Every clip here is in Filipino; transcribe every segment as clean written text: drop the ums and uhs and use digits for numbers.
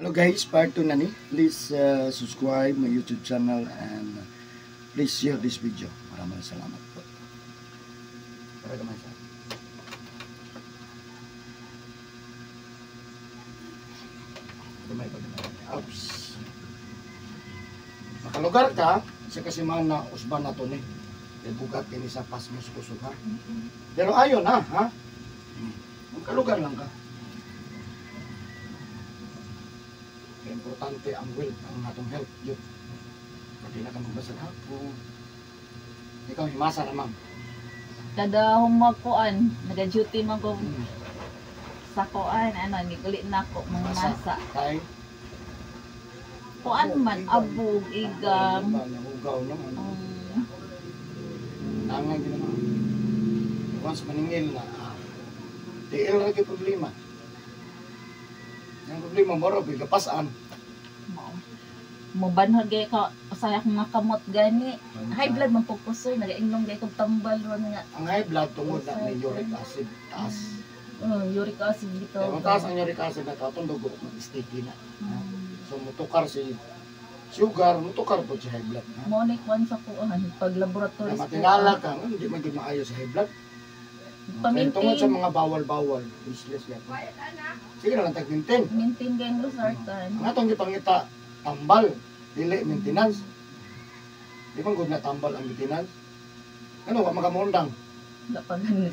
Hello guys, part 2 na ni. Please subscribe my YouTube channel and please share this video. Maraming salamat po. Para naman sa Oops. Makalugar ka, sa kasiman na usban na to ni. Bugat ini sa pasmos kusog ha. Pero ayon ha. Makalugar lang ka. Importante ang wealth, ang atong health yun. Pwede na kang magbasag hapon. Ikaw himasa naman. Kada humagkuan, nag-duty man ko sa kuan, nigulit na ako mga masa. Kay? Kuan man, abog, igam. Nahugaw naman. Nangan din naman. Once maningil na, tiil lagi problema. Ang problema mo rin, kapasaan. Mubanhod gay ka, usayak mga kamot gani. High blood man pagpusoy, nag-ingnom gay kong tambal ron nga. Ang high blood tungod na may uric acid, taas. Uric acid dito. Kaya kung taas ang uric acid na itong dugo, mag-sticky na. So mutukar si sugar, mutukar po si high blood. Monik one sa kuan, pag laboratory. Na matingala ka, hindi maging maayos si high blood. Kaya tungod sa mga bawal-bawal, useless yan. Sige na lang tag-maintain. Maintain gay ng losartan. Ang atong gipangita, tambal, dili maintenance. Di bang good na tambal ang maintenance? Ano, makamundang.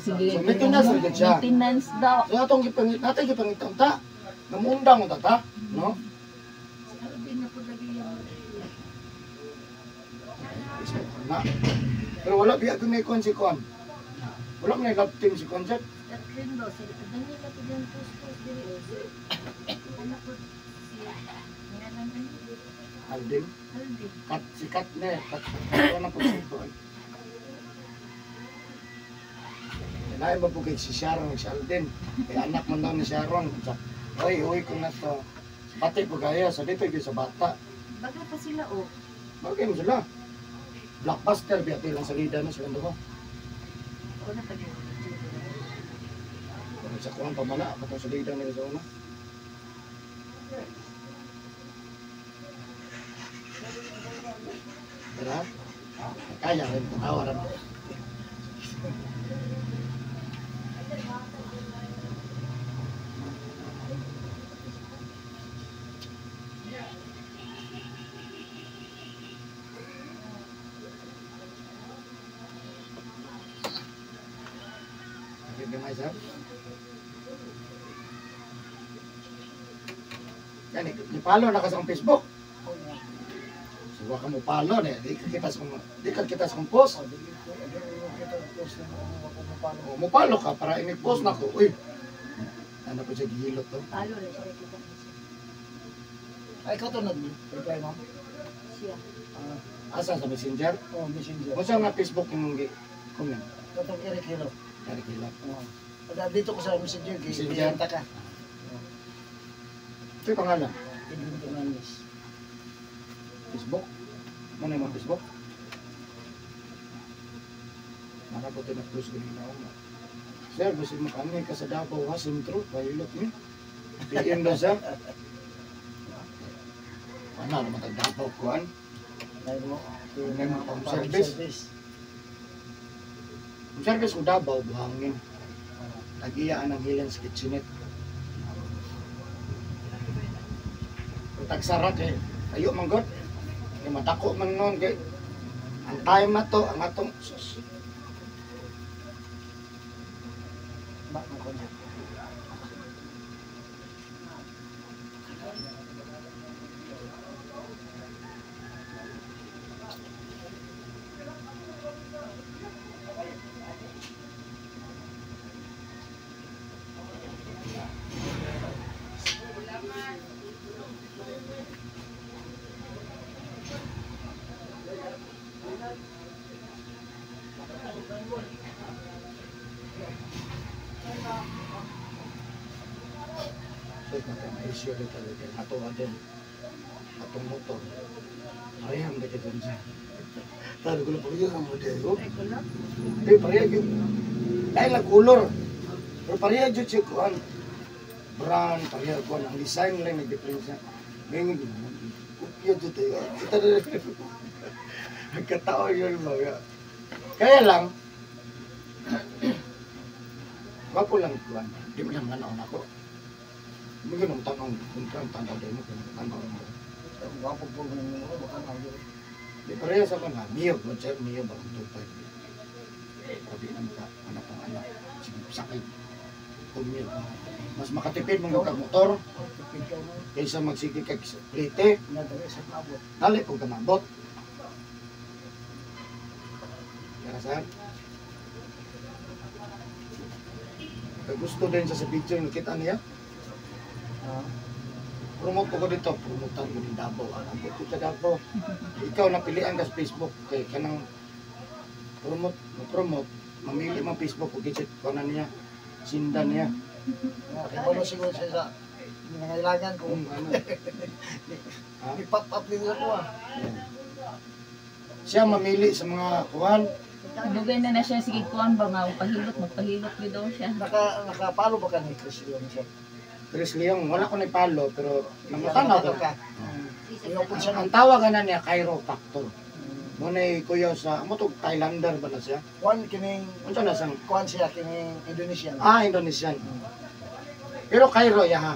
Sige, So, maintenance rin siya. maintenance daw. So, atong gipangita, natin gipangita, ta, namundang mo ta, no? Na. Pero wala biya kung may konsekon. Wala may love team si Konjak. Aldin. Kat sikat na kat ano po sito. Lain ba po kay si Sharon si Aldin. Kay anak man daw ni Sharon. Oy kung nato. Pati po gaya sa dito sa bata. Bagay pa sila o. Bagay mo sila. Blockbuster biya lang sa lida na sila ko. Una pa din. Sa kuwan pa mana katong sa lida nila sa una. Tara. Kaya rin tawaran. Sir. Yan, ipalo na ka sa Facebook. So, waka mo palo na. Di ka kita sa post. O, mo palo ka para i-post na ko. Uy, ano po siya gihilot to? Palo na siya kita. Ay, ikaw to nag-reply mo? Siya. Asa sa Messenger? Oo, Messenger. Kung saan nga Facebook yung comment? Katong Eric Hilo. Dari kilap. Dito ko sa Messenger, kiyanta ka. Ito yung pangalan? Edwin Fernandez. Facebook? Ano yung mga Facebook? Nakaputi na plus ganun na ako. Sir, gusto mo kami ka sa Davao ha, sintro, pilot niyo. PM daw sir. Ano naman ang Davao kuhan? Dahil mo, Ang service. Ang service ko Davao, buhangin. Nag-iyaan ng Helen's Kitchenette. Kung tagsarat eh, tayo manggot. Kaya matako man nun kay ang time na to, ang atong Bakit ko niya? issue din talaga. Natuwa din. Atong motor. Parehang na dyan siya. Talo ko lang po yun ang modelo. Hindi, parehang yun. Dahil nag-color. Pero parehang yun siya kuhan. Brand, parehang kuhan. Ang design lang nag-difference niya. Ngayon, yun dito. Kita na rin. Nagkataon yun mga. Kaya lang, wapo lang kuwan. Di mo lang nanaon ako. Hindi ko nang tanong kung tanaw din mo. Kung tanaw mo. Wapo po ng mga baka na. Di pareha sa mga miyog. Sir, miyog ba ang tupad. Sabi ng anak ng anak. Sakit. Kung miyog. Mas makatipid mong magkamotor kaysa magsige kag plite. Nadali sa mabot. Dali po ka mabot. Kaya saan? Gusto din siya sa picture, nakita niya. Promote ko dito, promotan ko din Davao. Ang ko sa Davao. Ikaw napilian ka sa Facebook. Kaya kanang promote, mamili mo Facebook, kung kitsit ko na niya, sindan niya. Ibalo siguro siya sa nangailangan ko. Ano? Ha? I-pop up din ako Siya mamili sa mga kuhan. Dugay na siya, sige kuhan ba nga, magpahilot yun daw siya. Nakapalo ba ka ni Chris Leon siya? Chris Leong, wala ko na palo, pero namutanaw ko. ka. Iyopon siya ng Ang tawagan na niya, chiropractor. Muna kuya sa, mo to Thailander ba na siya? kuan kining Ano na siyang, kuan siya kining Indonesian. Indonesian. Pero Cairo ya ha.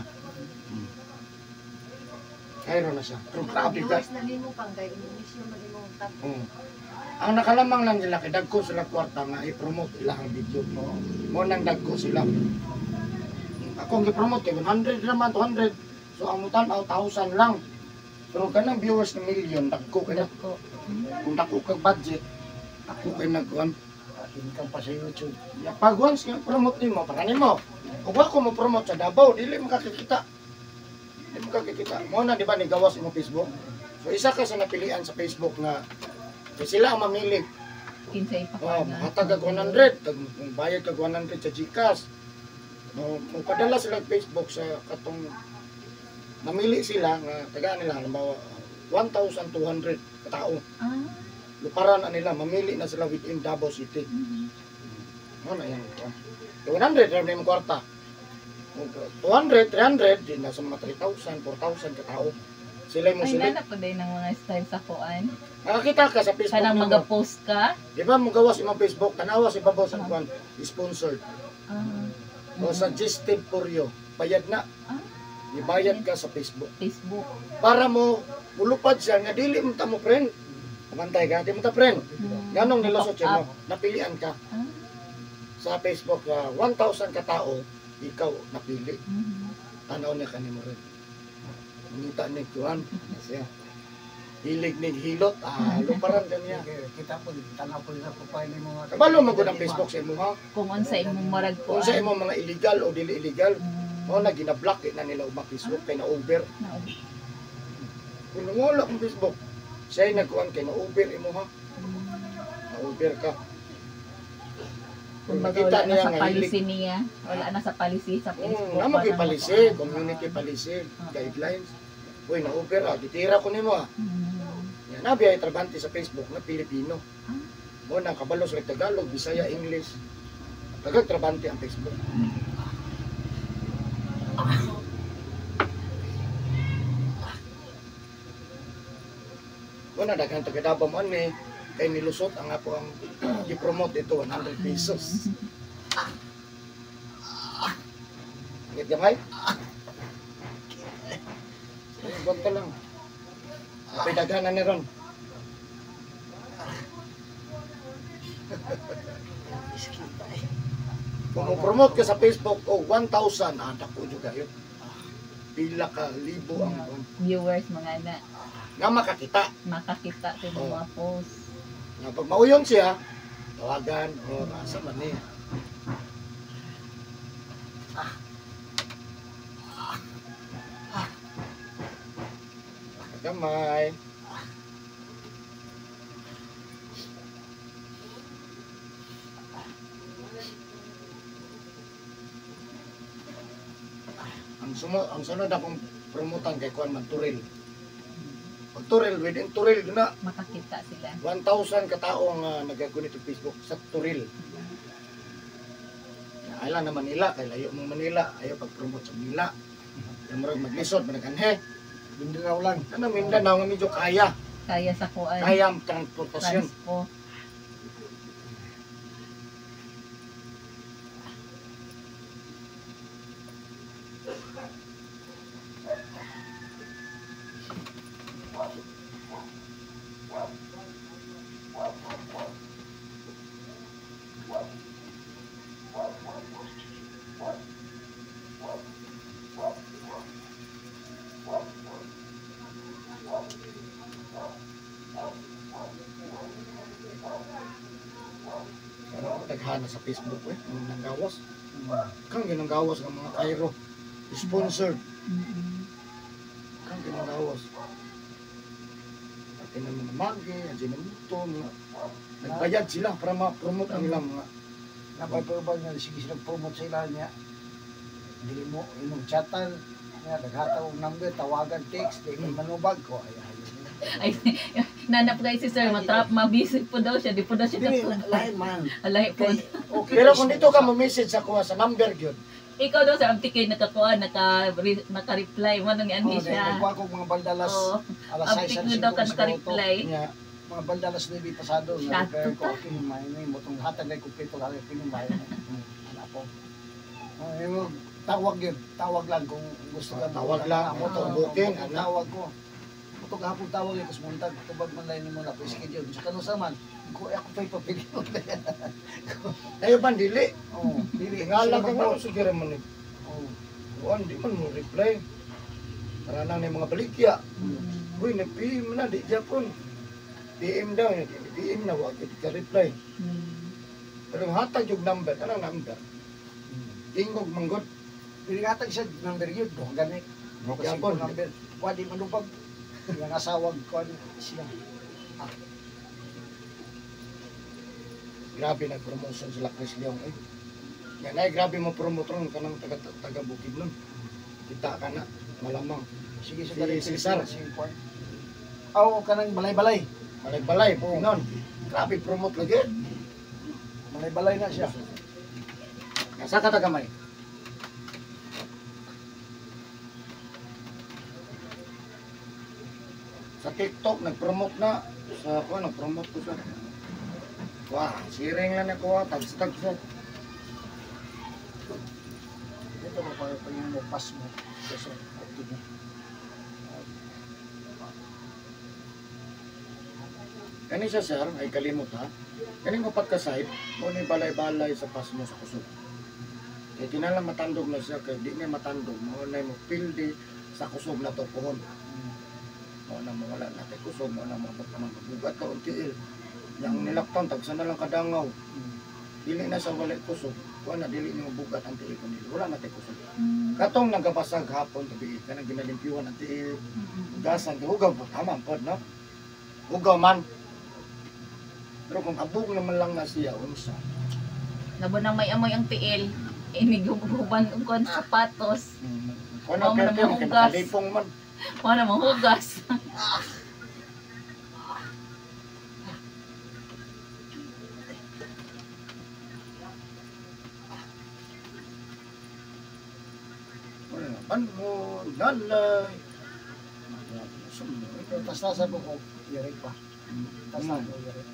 Cairo na siya. Pero grabe ka. Viewers na nimo pang kay Indonesia magimong tap. Ang nakalamang lang nila, kay dagko sila kwarta nga i-promote ilang video. Mo nang dagko sila. Ako ang i-promote, 100 naman, 200. So ang mutanaw, 1,000 lang. Pero kanang viewers na million, dagko kay na. Dako. Kung dako kag budget, ako kay nagkuhan. Income pa sa YouTube. Pag once nga promote nimo, para nimo. Kung ako mo promote sa Davao, dili makakikita. Dili makakikita. Mo na di ba ni gawas mo Facebook? So isa ka sa napilian sa Facebook nga sila ang mamili. Kinsay pa Oh, ka hatag kag 100, kung bayad kag 100 sa GCash. No, magpadala sila sa Facebook sa katong mamili sila nga tagaan nila halimbawa 1,200 ka tao. Luparan na nila, mamili na sila within Davao City. Ano yan ito? 100, rin na yung kwarta. 200, 300, din nasa mga 3,000, 4,000 katao. Sila yung Ay, musulit. nana po din ng mga style sa kuan. Nakakita ka sa Facebook Kanang mo. mag-post ka. Di ba mo gawas yung Facebook, tanawa si Babaw sa kuan, sponsored. O suggested for you. Bayad na. Ibayad ka sa Facebook. Facebook. Para mo, ulupad siya, nga dili mo ta mo friend. Kumantay ka, di mo ta friend. Ganong nilusot siya mo, napilian ka. Sa Facebook, 1,000 ka tao, ikaw napili. Tanaw niya kanimo rin. Ngita ni Kuan. Siya. Hilig ni hilot, luparan ka niya. Kita po, tanaw po sa profile ni mga. Kabalo mo ang Facebook sa imo ha. Kung unsa imong marag Kung kuan. sa imo mga illegal o dili illegal, mo na ginablock na nila ang Facebook kay na over. Kung wala ang Facebook, siya nagkuan kay na over imo ha. Na over ka. Kung Nakita wala na niya sa nga policy niya. Wala na sa policy sa Facebook. Namo kay parang policy, kuan. community policy, guidelines. Uy, na over ditira ko nimo ah. Mm. Yan nabi ay trabante sa Facebook na Pilipino. Mo nang kabalo sa Tagalog, Bisaya, English. Tagag trabante ang Facebook. Wala daghang taga Davao man ni kay nilusot ang ako ang i-promote ito 100 pesos. Ngit gamay? Gonto lang. Apay daghanan ni ron. Kung mo-promote ka sa Facebook o 1,000, dako juga yun. Pila ka libo ang Viewers mga na nga makakita. makakita sa imong mga post. Nga pag mauyon siya, tawagan o asa man ni. Kamay. Ang sunod akong promotan kay Kuan Magturil. Pag-Turil, within Turil na Makakita sila. 1,000 katao ang nagagunit sa Facebook sa Turil. Ala na Manila, kay layo mo Manila, ayaw pag-promote sa Manila. Yung marag maglisod, managanhe. Mindanao lang. Ano, Mindanao nga medyo kaya. Kaya sa kuan. Kaya ang transportasyon. Transpo. Ano ako naghana sa Facebook ng nanggawas. Kang ginanggawas ng mga Cairo. Sponsored. Kang ginanggawas. Pati ng mga magi, Ajinomoto, mga nagbayad sila para ma-promote ang ilang mga Napapabag nga sige sila promote sa ilan niya. Dili mo imong chatan nga daghataw og number tawagan text di ko manubag ko ay Ay, nanap guys si sir, matrap, mabisi po daw siya, di po daw siya dili katulad. lain man. Alay po. Kay okay. Pero kung dito ka mo-message ako sa number yun, Ikaw daw sa amtikay nakakuha, naka-reply mo nang ani siya. Nagkuha ko mga baldalas Oo. alas 6 Amtik mo daw ka naka-reply. niya, mga baldalas na pasado Shot na repair to ko okay may mo tong hatag ay kumpleto kami pinumbayan ana po. Yung tawag lang kung gusto ka Tawag lang, mo to booking, booking ano? tawag ko. Ito gahapon tawag ko sa muntag tubag man lain mo na ko schedule sa kanusa man ko ako pay papili. ayo ban dili. Oh, dili Tingala ka nga, mo. sige man ni. Oh. Kuan, di man mo reply. Para na ni mga balikya. Uy, nag-PM na, di Japon. PM daw, PM na, wag ka reply. Pero hatag yung number, anong number? Ingog manggod. Pinigatag siya number yun, do ganit. Mo kasi Yapon. ko number. Wadi manubag. Yang asawag ko siya. Grabe nag-promotion sila Chris Leong. Yan ay, grabe mo promoton ka ng taga-bukid nun. Kita ka na, malamang. Sige Si sa Cesar. si Juan. Aw kanang balay-balay. Balay-balay, pinon. Grabe promote lagi. Balay-balay na siya. Nasa ka tagamay? Sa TikTok, nag-promote na. Sa ako, nag-promote ko siya. Wah, siring lang ako, tag-stag siya. Ito mo para pag mo pass mo. Kasi active mo. Kani siya sir, ay kalimot ha. Kani mo pagka-site, mo ni balay-balay sa pas mo sa kusog. Kaya kinala matandog na siya, kaya di niya matandog. Mo na mo pildi sa kusog na to pohon. Mo na mawala natin kusog, mo na mabugat ka untiil. Yang nilaktan, tagsa na lang kadangaw. Dili na sa walay kusog. Wala na, dili niyo mabugat ang tiil ko nila. Wala natin kusog. Katong nagabasag hapon, tabi, ka nang ginalimpyuhan ang tiil. Ugasan, hugaw po, tama po, no? Hugaw man. Pero kung abog naman lang na siya, unsa. Labo nang may amoy ang tiil, inigububan ko ang sapatos. Kung Mao man ang perfume, kaya mahugas. nakalipong man. Wala namang hugas. Wala na, banmo, lalay. Tas-tasan mo ko, irik pa. Tas-tasan mo, irik.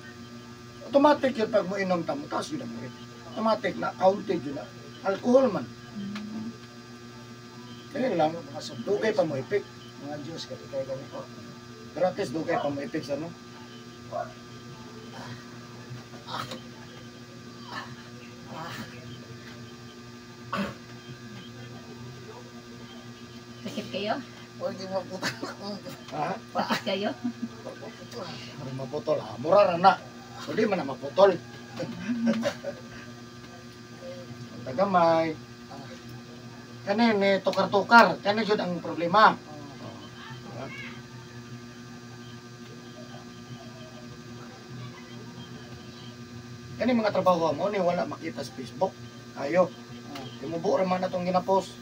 Automatic yun pag mo inom tamo, taas yun ang rate. Automatic na, counted yun na. Alcohol man. Kaya lang, Mga soft dugay drinks, pa mo ipik. mga juice, kaya ganito. Gratis, dugay pa mo ipik sa ano. Sakit kayo? Huwag yung maputa. Ha? Sakit kayo? Ano maputol, ha? Mura na. So di man na maputol. Tagamay. Kanin, tukar-tukar. Kanin yun ang problema. Kani mga trabaho mo ni wala makita sa Facebook. Ayo. Imubo ra man atong ginapost.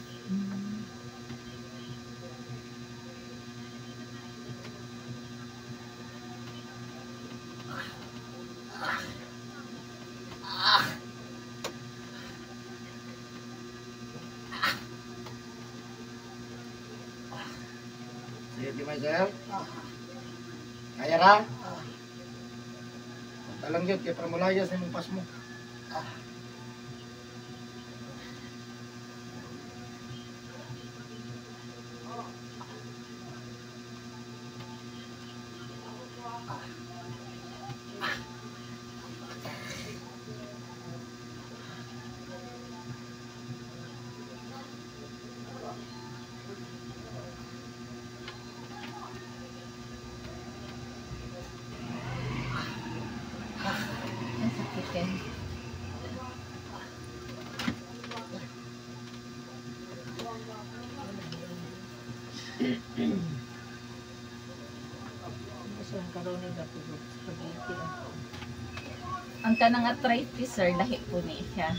Sige, may sir. Kaya ra? Talang yun, kaya para malayas na yung pas mo. Ang sakit yan. Ang kanang arthritis, sir, lahi po ni siya.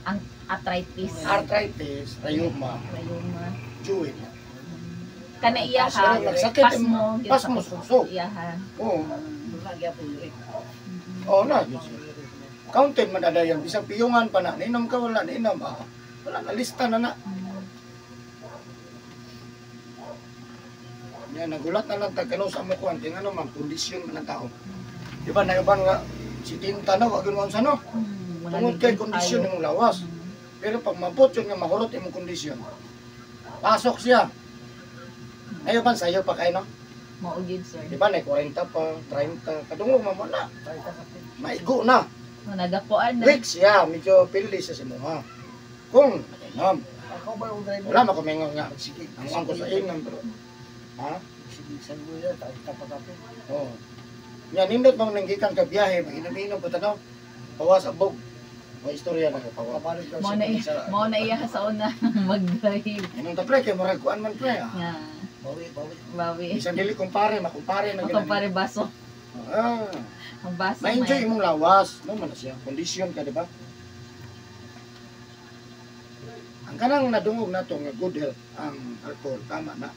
Ang arthritis. Arthritis, rayuma, Rayuma. joint. Kana iya ha. Pasmo, nagsakit Pas yung- mo. pas mo, suso. Iya ha. Oo. Oo na. Counted man ada yan. Bisang piyungan pa na. Ninom ka, wala. Ninom. Wala na. Lista na na. Yan, nagulat na lang tagkano sa mo kuwan. Tingnan naman, kondisyon man ng tao. Di ba, naiban nga, si Tinta na, wag mo sa no. Tungod kay kondisyon ng lawas. Pero pag mabot yun nga, mahurot yung kondisyon. Pasok siya. Naiban sa'yo pa kayo, no? Maugid, sir. Di ba, na 40 pa, 30. Kadungog, mamala. Maigo na. Nagapuan na. Weeks siya, medyo pili siya si Muha. Kung, nakinom. Ako ba yung driver? Wala makumingon nga. Sige. Ang angko sa inang, pero. Ha? Sige, salvo yan. Tapat ako. Oo. Yan, nindot mong nanggikan ka biyahe, mag-inom-inom po tanaw. Pawas abog. May istorya na ka, pawas. Pabalik daw Mo na mo na iya sa una mag-drive. Anong ta pre, kay murag kuan man pre. Nga. Bawi. Bawi. Isang dili kumpare, makumpare na Ako ginani. pare baso. Ah, Ang baso. ma-enjoy imong lawas. No man na siya. Kondisyon ka, di ba? Ang kanang nadungog na to nga good health, ang alcohol, tama na.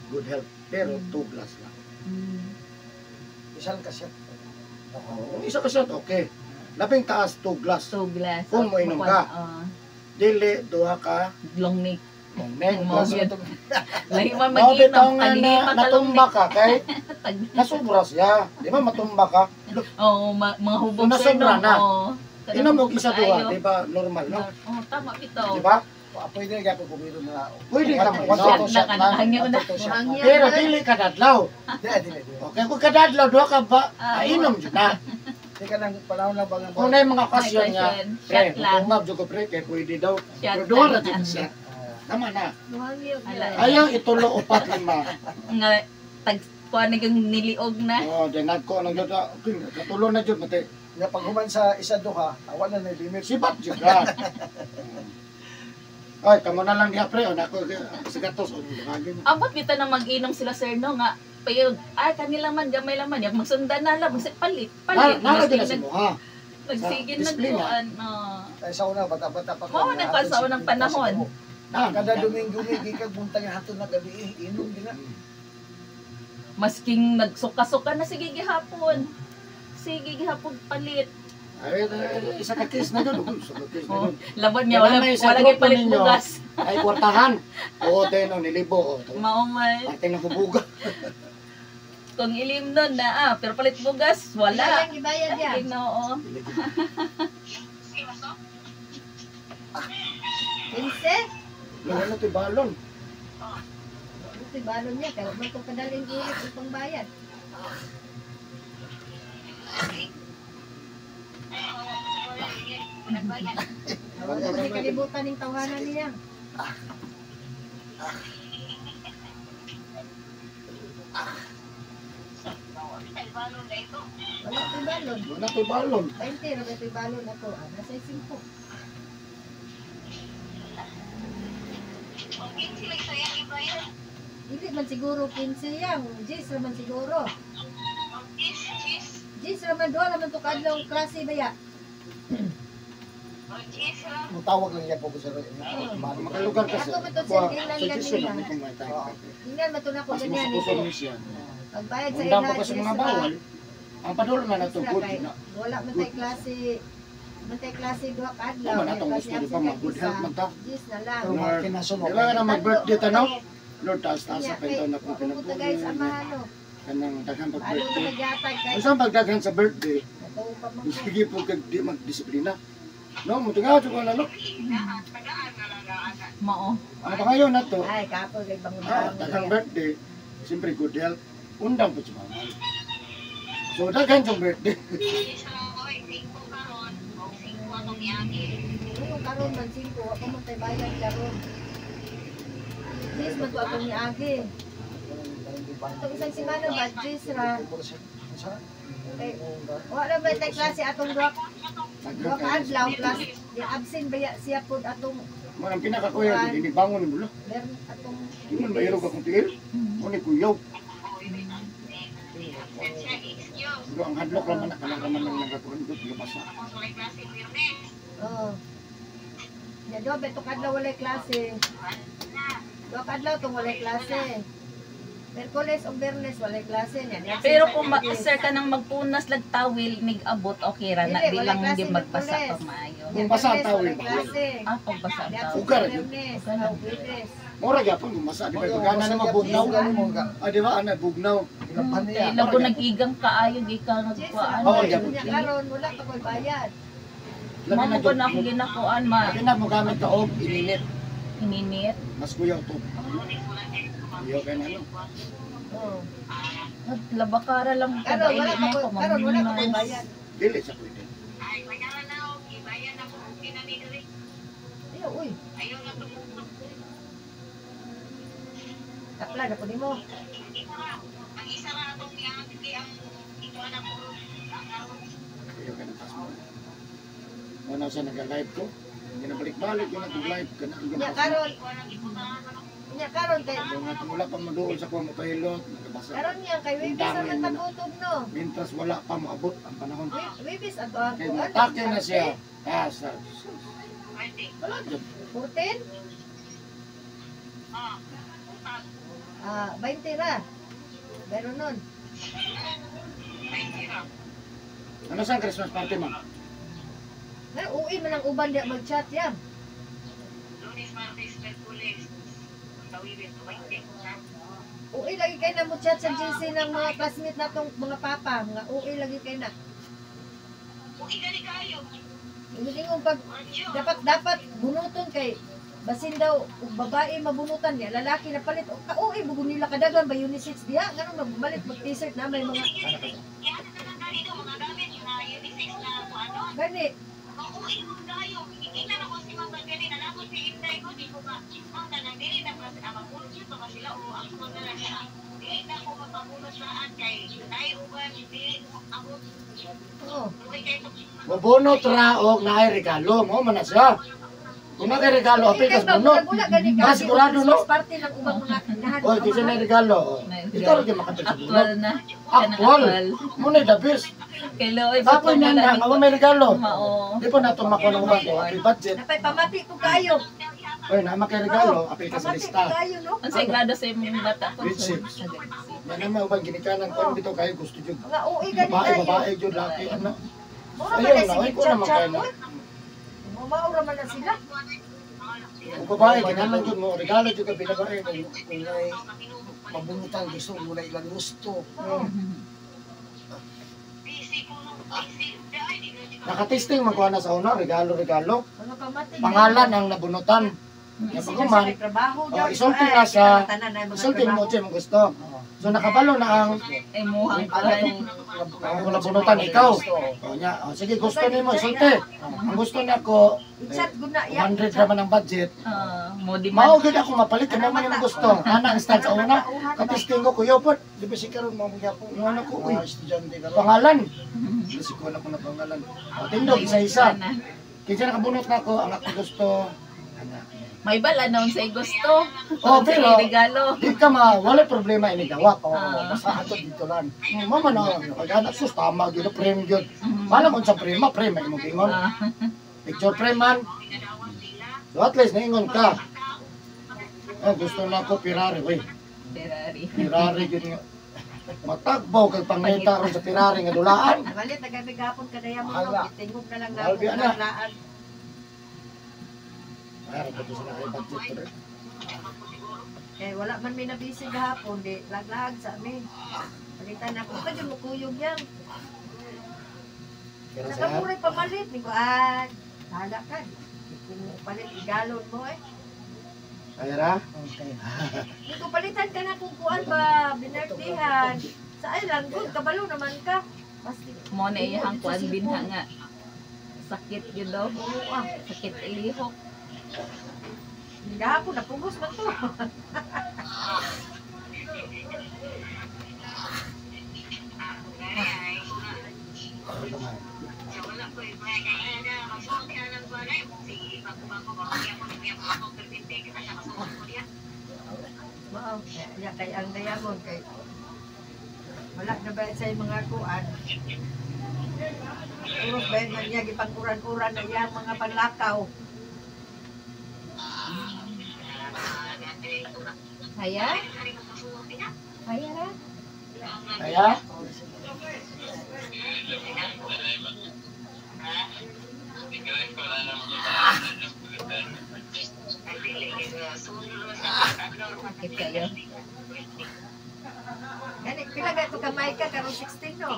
Good health, pero 2 glass lang. Isang kasyat. Kung isa ka shot, okay. Labing taas, 2 glass. 2 glass. Kung mo inom ka. Dili, duha ka, Long neck. mong Mo glass. gyud. Lahi man Mao bitaw mag-inom. nga Tagli na pa natumba ka kay Tag- nasubra siya. Di ba matumba ka? Oo, mga hubog Kung nasobra na. Oo. Inom mo isa duha, Ayo. di ba normal, no? Oo, tama bitaw. Di ba? Pwede nga po kumiro na. Pwede ka mo. Shot na ka, nakahangyo na. Hangyo Pero na. dili ka dadlaw. Dili. Okay, kung kadadlaw duha ka ba, inom jud na. Teka lang, panahon lang ba nga Kung na mga okasyon May nga, question. pre, Shot lang. umab jud ko pre, kay pwede daw. Shot Pero duha lang. ra jud siya. Tama na. Hangyo Ala. na. Ayaw itulo upat lima. Nga tag kuan nang niliog na. Oh, denad ko nang jud. Okay, katulo na jud mate. Nga pag human sa isa duha, awan na na limit. Sibat jud ka. Ay, kamo na lang diha pre, o nako sa gatos o bagay mo. Ambot bita na mag-inom sila sir no nga payog ay kanila man gamay lang man yak magsundan na lang palit Nara Mas din na si Muha. nagsigin Sa disiplina. nagkuan Ay sa una, bata-bata pa. Oo, nagpa sa unang panahon. Kada Domingo may gikag buntang hatod na gabi, inom din na. masking nagsuka-suka na sige gihapon. Sige gihapon palit. Ay, isa ka kiss na doon. Isa ka kiss na Oh, doon. laban niya Kaya wala may isang wala grupo gyud palit ninyo. bugas. Ay, kwartahan. Oo, tayo nilibo. Maumay. Parte ng hubuga. Kung ilim nun na pero palit bugas Wala wala. lang ibayad yan. Ginoo. Pinse? Lawan na ito balon. Ito balon niya. Kaya mo ito kadaling ulit itong bayad. Huwag mo hindi kalibutan ng tawanan niya. Wala ito balon. Lawan na ito balon. 20, rabi ito balon ako. Nasa 5. Hindi man siguro 15 yan. Jis naman siguro. Jis naman doon naman ito kadlong klase ba ya? Mutawag lang yan po ko sa Makalugar ka Ako sa. ba ito Kuha, sa ilan suggestion ganila? namin kung may tayo. Tingnan mo ito na ko Mas ganyan. musupuson mo siya. Pagbayad sa Undang ina, pa ka sa mga bawal. Ang padulong na ito, good na. wala man tayo klase. Man tayo klase duha kadlaw. Wala na itong gusto, di ba? Mag-good health man ta. Jis na lang. Pero mga kinasunod. Di ba ka na mag-birthday tanaw? Lord, taas-taas sa pento na kung pumunta guys, pinabuhi. amahan no. Kanang daghang Ano na pag-birthday. nagyatag kay. Kung saan pagdaghan sa birthday, Natuwa pa mo. sige po kag di magdisiplina. No, mutingaw ko na lo. Mao. Ano pa ngayon na to? Ay, kapo kay bangon Daghang birthday, siyempre good health, undang po si mama. So daghan yung birthday. Yung karon man 5, ako man tay bayan karon. Yes, man to atong niagi. Itong isang simana ba, Jis ra. Kay, wala ba tay klase atong duha ka adlaw plus di absent ba siya pod atong Manang pinakakuya, hindi bangon mo lo. meron atong Hindi man mairog akong tiil. Kung kuyaw. Pero ang hadlok naman na kalaraman ng nagatuan ko, lumasa. oh. Ya do beto kadlaw walay klase. Do kadlaw tong walay klase. Merkules o Biyernes walay klase niya. Pero kung sir ka nang magpunas lag tawil mig abot okay ra na Dili, di wala lang klase di ng magbasa pulis. pa maayo. Kung basa ang tawil, walay klase. Ah, pagbasa ang tawil. Ugar, Biyernes, o Biyernes. Mura gyapon lumasa, di ba? Pagana na mabugnaw. Di ba? Ana bugnaw. Kaya lang ko nag-igang kaayo gikan Jis, nagkuan. Oo, ano, gyapon. niya karon wala pa koy bayad. Labi na Mamo ko na ako ginakuan ma Labi na mo gamit ka og ininit. ininit. Mas kuyaw to. Iyo kay na no. Oh. Labakara lang Karon wala pa koy karon wala pa koy bayad. Dili sa pwede. Ayo uy. Kapla na po nimo. Iyo kay na tas mo. Ano sa nag-live ko? Hindi na balik-balik yung nag-live ka na. Nya karon. Nya karon kay Yung nga wala pang maduol sa kuha mo pilot, nagabasa. karon niya kay Wibis sa matagutog no. Mintas wala pa maabot ang panahon. Wibis ato ang Kaya matake na siya. Sa wala dyan. 14? Ah, 20 ra. Meron nun. Ano sa Christmas party mo? Na uwi man ang uban diya mag-chat yan. Uwi lagi kayo na mo-chat sa GC ng mga classmate natong mga papa. Mga uwi lagi kayo na. Hindi ko pag dapat bunuton kay basin daw ug babae mabunutan niya lalaki na palit o kauwi bugo nila kadagan ba unisex diha ganun magmalit mag t-shirt na may mga gani oh Mabunot ra og naay regalo mo man na siya. Kung na kay regalo apil kas bunot. Ah, sigurado no. Parte ng ubang mga nahan. Oy, kasi na regalo. Ikaw rin makatag sa bunot. Actual na. Actual. Mo na the best. Kay Loy Tapos niyan na, nga may regalo. Mao. Di pa nato makuha ng uban ko, apil budget. Napay pamati ko kayo. Oy, na makay regalo, apil ka sa Pamati ko lista. kayo no. Ang sagrado sa imong bata ko. Grade six. Yan naman uban ginikanan ko dito kayo gusto jud. Mga uwi gani Babae, kayo. babae jud laki ano. Mura Ayun man na na, sige ay, ko naman chat kayo ko. na. Maura man na sila. Kung babae, kinalang jud mo, regalo jud ka binabae. Kung may mabunutan gusto mo na ilang gusto. Nakatesting man ko na sa una, regalo. Mga pamati. Pangalan ang nabunutan. Yan Sila pagkuman, sa trabaho daw. isulti na sa, isulti mo siya mong gusto. So nakabalo na ang Ay muhang pala ni. kung nabunutan ikaw. O nya, o, sige gusto nimo isulti. Ang gusto niya ko, Chat gud na ya. 100 naman ang budget. Mo di Mao man. gid ako mapalit kung naman yung gusto. Ana ang start sa una. Katesting ko kuyo po. Di ba si Karon mamaya po? Yung ano ko, uy, Mga estudyante ka lang. pangalan. Kasi ko na ko na pangalan. O tindog isa-isa. Kaya nakabunot na ako ang ako gusto. Ana. May bala na sa gusto. Oh, pero regalo. di ka wala problema ini dawat. O Basta ato dito lang. mama na kagana sus tama gyud frame gyud. Wala kon sa frame, frame ay mo gingon. Picture frame man. So at least naingon ka. Oh, gusto na ko Ferrari, oy. Ferrari. Ferrari gyud nga. Matagbaw kay pangita ron sa Ferrari nga dulaan. Balit nagabigapon ka daya mo Hala. no. Tingog na lang Mahal daw. biya na. Laan. Ay, rapat sa nakay budget ko rin. Kaya wala man may nabisi gahapon, di laglag sa amin. Palitan ako, ka dyan mo kuyog yan. Kaya sir, Nakamuray pamalit, ni ko, hala ka. Di ko mo palit, igalon mo eh. Ayra, Okay. Di ko palitan ka na kung kuan ba, binardihan. Sa island, good, kabalo naman ka. Basta, Mo na iyang kuan binha nga. Sakit yun daw. oo Sakit ilihok. Gahapon, napugos man to. Wow, kaya kay ang diamond kay wala na ba sa mga kuan. Uros ba yun niya gipangkuran-kuran na iyang mga panlakaw. Haya? Haya ra? kaya, Sakit kayo. Gani, pila ka ito kamay ka, karong 16 no?